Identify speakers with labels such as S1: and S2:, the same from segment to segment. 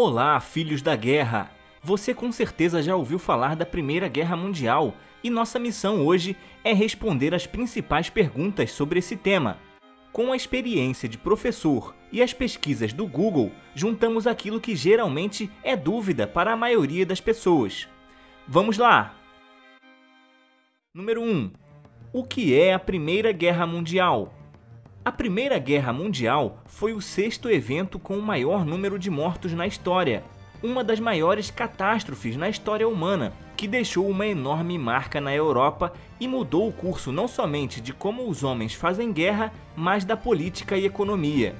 S1: Olá, filhos da guerra! Você com certeza já ouviu falar da Primeira Guerra Mundial e nossa missão hoje é responder as principais perguntas sobre esse tema. Com a experiência de professor e as pesquisas do Google, juntamos aquilo que geralmente é dúvida para a maioria das pessoas. Vamos lá! Número 1. O que é a Primeira Guerra Mundial? A Primeira Guerra Mundial foi o sexto evento com o maior número de mortos na história, uma das maiores catástrofes na história humana, que deixou uma enorme marca na Europa e mudou o curso não somente de como os homens fazem guerra, mas da política e economia.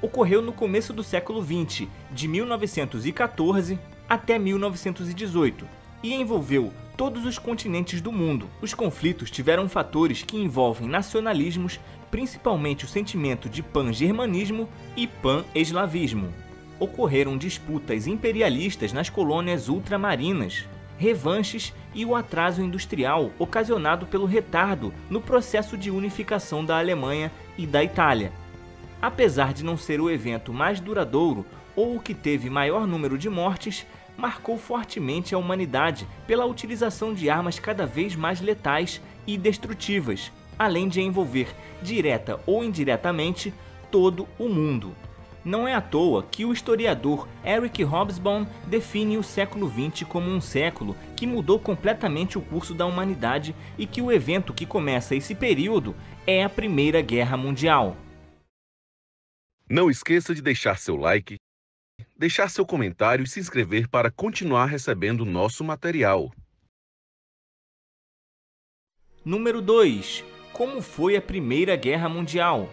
S1: Ocorreu no começo do século XX, de 1914 até 1918, e envolveu todos os continentes do mundo. Os conflitos tiveram fatores que envolvem nacionalismos, principalmente o sentimento de pan-germanismo e pan-eslavismo. Ocorreram disputas imperialistas nas colônias ultramarinas, revanches e o atraso industrial ocasionado pelo retardo no processo de unificação da Alemanha e da Itália. Apesar de não ser o evento mais duradouro ou o que teve maior número de mortes, marcou fortemente a humanidade pela utilização de armas cada vez mais letais e destrutivas, além de envolver, direta ou indiretamente, todo o mundo. Não é à toa que o historiador Eric Hobsbawm define o século XX como um século que mudou completamente o curso da humanidade e que o evento que começa esse período é a Primeira Guerra Mundial.
S2: Não esqueça de deixar seu like, deixar seu comentário e se inscrever para continuar recebendo nosso material.
S1: Número 2. Como foi a Primeira Guerra Mundial?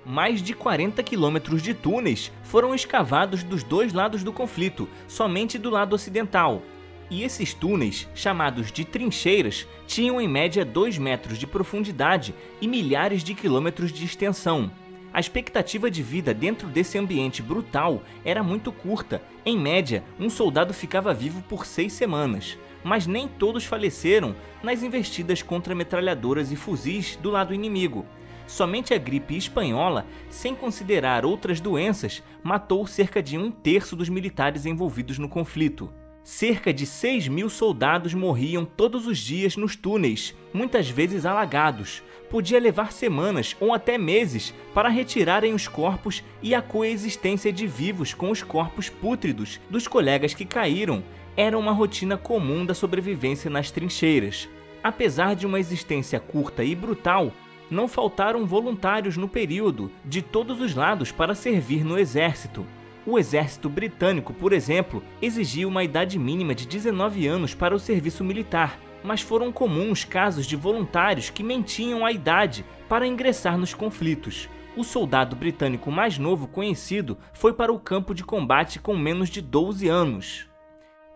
S1: Mais de 40 quilômetros de túneis foram escavados dos dois lados do conflito, somente do lado ocidental. E esses túneis, chamados de trincheiras, tinham em média 2 metros de profundidade e milhares de quilômetros de extensão. A expectativa de vida dentro desse ambiente brutal era muito curta. Em média, um soldado ficava vivo por 6 semanas. Mas nem todos faleceram nas investidas contra metralhadoras e fuzis do lado inimigo. Somente a gripe espanhola, sem considerar outras doenças, matou cerca de 1/3 dos militares envolvidos no conflito. Cerca de 6.000 soldados morriam todos os dias nos túneis, muitas vezes alagados. Podia levar semanas ou até meses para retirarem os corpos e a coexistência de vivos com os corpos pútridos dos colegas que caíram era uma rotina comum da sobrevivência nas trincheiras. Apesar de uma existência curta e brutal, não faltaram voluntários no período, de todos os lados, para servir no exército. O exército britânico, por exemplo, exigia uma idade mínima de 19 anos para o serviço militar, mas foram comuns casos de voluntários que mentiam a idade para ingressar nos conflitos. O soldado britânico mais novo conhecido foi para o campo de combate com menos de 12 anos.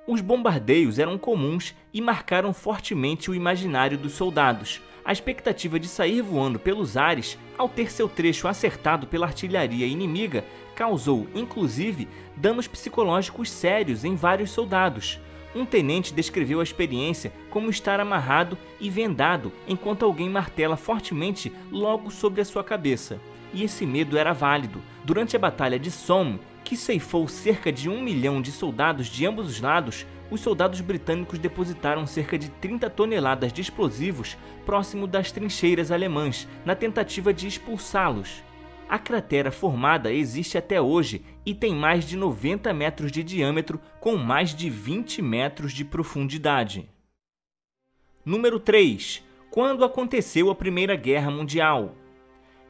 S1: Os bombardeios eram comuns e marcaram fortemente o imaginário dos soldados. A expectativa de sair voando pelos ares, ao ter seu trecho acertado pela artilharia inimiga, causou, inclusive, danos psicológicos sérios em vários soldados. Um tenente descreveu a experiência como estar amarrado e vendado enquanto alguém martela fortemente logo sobre a sua cabeça. E esse medo era válido. Durante a Batalha de Somme, que ceifou cerca de 1 milhão de soldados de ambos os lados, os soldados britânicos depositaram cerca de 30 toneladas de explosivos próximo das trincheiras alemãs, na tentativa de expulsá-los. A cratera formada existe até hoje e tem mais de 90 metros de diâmetro, com mais de 20 metros de profundidade. Número 3. Quando aconteceu a Primeira Guerra Mundial?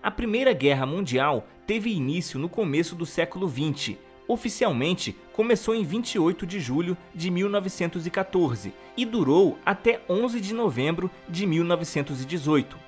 S1: A Primeira Guerra Mundial teve início no começo do século XX. Oficialmente, começou em 28 de julho de 1914 e durou até 11 de novembro de 1918.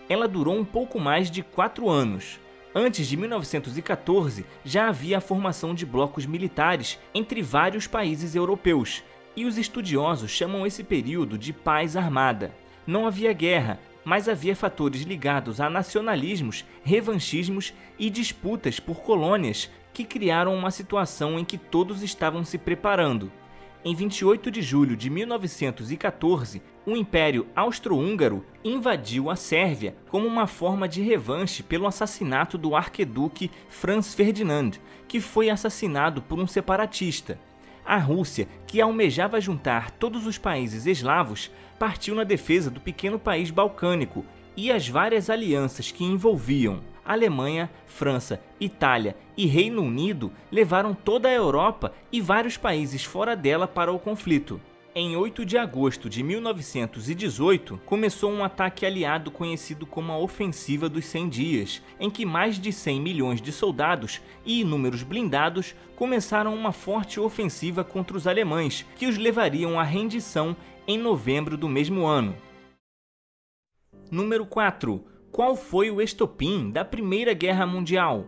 S1: Ela durou um pouco mais de 4 anos. Antes de 1914, já havia a formação de blocos militares entre vários países europeus, e os estudiosos chamam esse período de paz armada. Não havia guerra, mas havia fatores ligados a nacionalismos, revanchismos e disputas por colônias que criaram uma situação em que todos estavam se preparando. Em 28 de julho de 1914, o Império Austro-Húngaro invadiu a Sérvia como uma forma de revanche pelo assassinato do arquiduque Franz Ferdinand, que foi assassinado por um separatista. A Rússia, que almejava juntar todos os países eslavos, partiu na defesa do pequeno país balcânico, e as várias alianças que envolviam Alemanha, França, Itália e Reino Unido levaram toda a Europa e vários países fora dela para o conflito. Em 8 de agosto de 1918, começou um ataque aliado conhecido como a Ofensiva dos 100 Dias, em que mais de 100 milhões de soldados e inúmeros blindados começaram uma forte ofensiva contra os alemães, que os levariam à rendição em novembro do mesmo ano. Número 4. Qual foi o estopim da Primeira Guerra Mundial?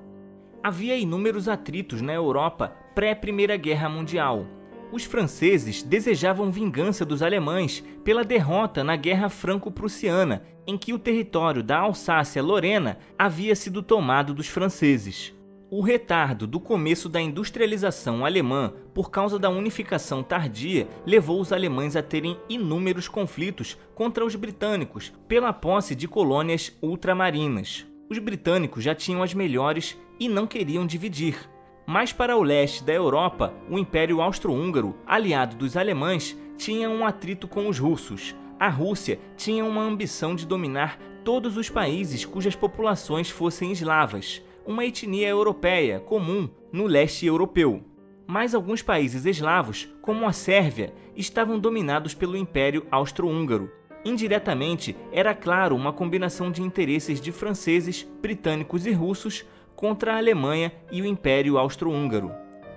S1: Havia inúmeros atritos na Europa pré-Primeira Guerra Mundial. Os franceses desejavam vingança dos alemães pela derrota na Guerra Franco-Prussiana, em que o território da Alsácia-Lorena havia sido tomado dos franceses. O retardo do começo da industrialização alemã por causa da unificação tardia levou os alemães a terem inúmeros conflitos contra os britânicos pela posse de colônias ultramarinas. Os britânicos já tinham as melhores e não queriam dividir. Mas para o leste da Europa, o Império Austro-Húngaro, aliado dos alemães, tinha um atrito com os russos. A Rússia tinha uma ambição de dominar todos os países cujas populações fossem eslavas, uma etnia europeia comum no leste europeu. Mas alguns países eslavos, como a Sérvia, estavam dominados pelo Império Austro-Húngaro. Indiretamente, era claro uma combinação de interesses de franceses, britânicos e russos contra a Alemanha e o Império Austro-Húngaro.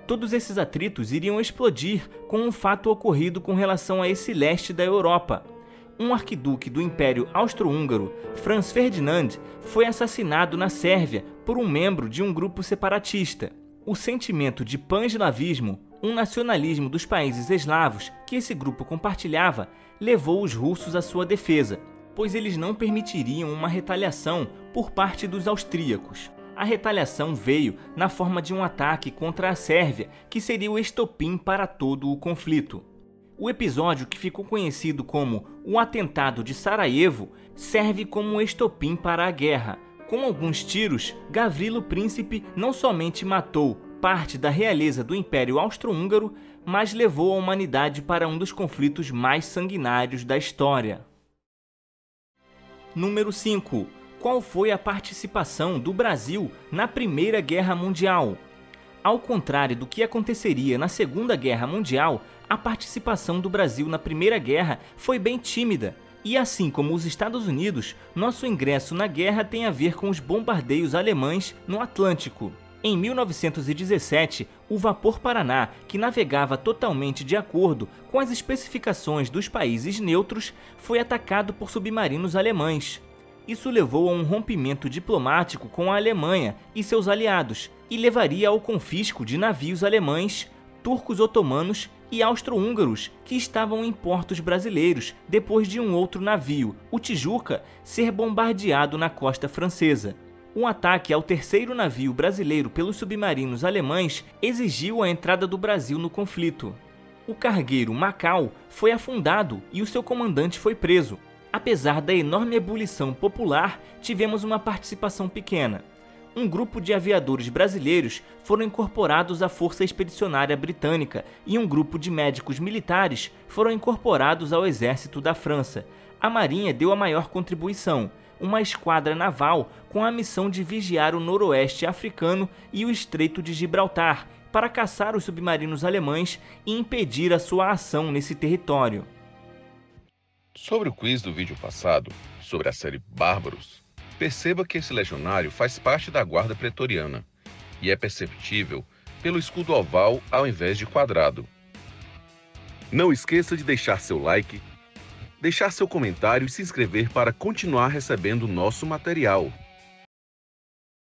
S1: Todos esses atritos iriam explodir com um fato ocorrido com relação a esse leste da Europa. Um arquiduque do Império Austro-Húngaro, Franz Ferdinand, foi assassinado na Sérvia por um membro de um grupo separatista. O sentimento de pan-eslavismo, um nacionalismo dos países eslavos que esse grupo compartilhava, levou os russos à sua defesa, pois eles não permitiriam uma retaliação por parte dos austríacos. A retaliação veio na forma de um ataque contra a Sérvia, que seria o estopim para todo o conflito. O episódio, que ficou conhecido como o Atentado de Sarajevo, serve como um estopim para a guerra. Com alguns tiros, Gavrilo Príncipe não somente matou parte da realeza do Império Austro-Húngaro, mas levou a humanidade para um dos conflitos mais sanguinários da história. Número 5. Qual foi a participação do Brasil na Primeira Guerra Mundial? Ao contrário do que aconteceria na Segunda Guerra Mundial, a participação do Brasil na Primeira Guerra foi bem tímida. E assim como os Estados Unidos, nosso ingresso na guerra tem a ver com os bombardeios alemães no Atlântico. Em 1917, o vapor Paraná, que navegava totalmente de acordo com as especificações dos países neutros, foi atacado por submarinos alemães. Isso levou a um rompimento diplomático com a Alemanha e seus aliados, e levaria ao confisco de navios alemães, turcos otomanos e austro-húngaros que estavam em portos brasileiros, depois de um outro navio, o Tijuca, ser bombardeado na costa francesa. Um ataque ao terceiro navio brasileiro pelos submarinos alemães exigiu a entrada do Brasil no conflito. O cargueiro Macau foi afundado e o seu comandante foi preso. Apesar da enorme ebulição popular, tivemos uma participação pequena. Um grupo de aviadores brasileiros foram incorporados à Força Expedicionária Britânica e um grupo de médicos militares foram incorporados ao exército da França. A Marinha deu a maior contribuição, uma esquadra naval com a missão de vigiar o noroeste africano e o Estreito de Gibraltar para caçar os submarinos alemães e impedir a sua ação nesse território.
S2: Sobre o quiz do vídeo passado, sobre a série Bárbaros, perceba que esse legionário faz parte da guarda pretoriana e é perceptível pelo escudo oval ao invés de quadrado. Não esqueça de deixar seu like, deixar seu comentário e se inscrever para continuar recebendo nosso material.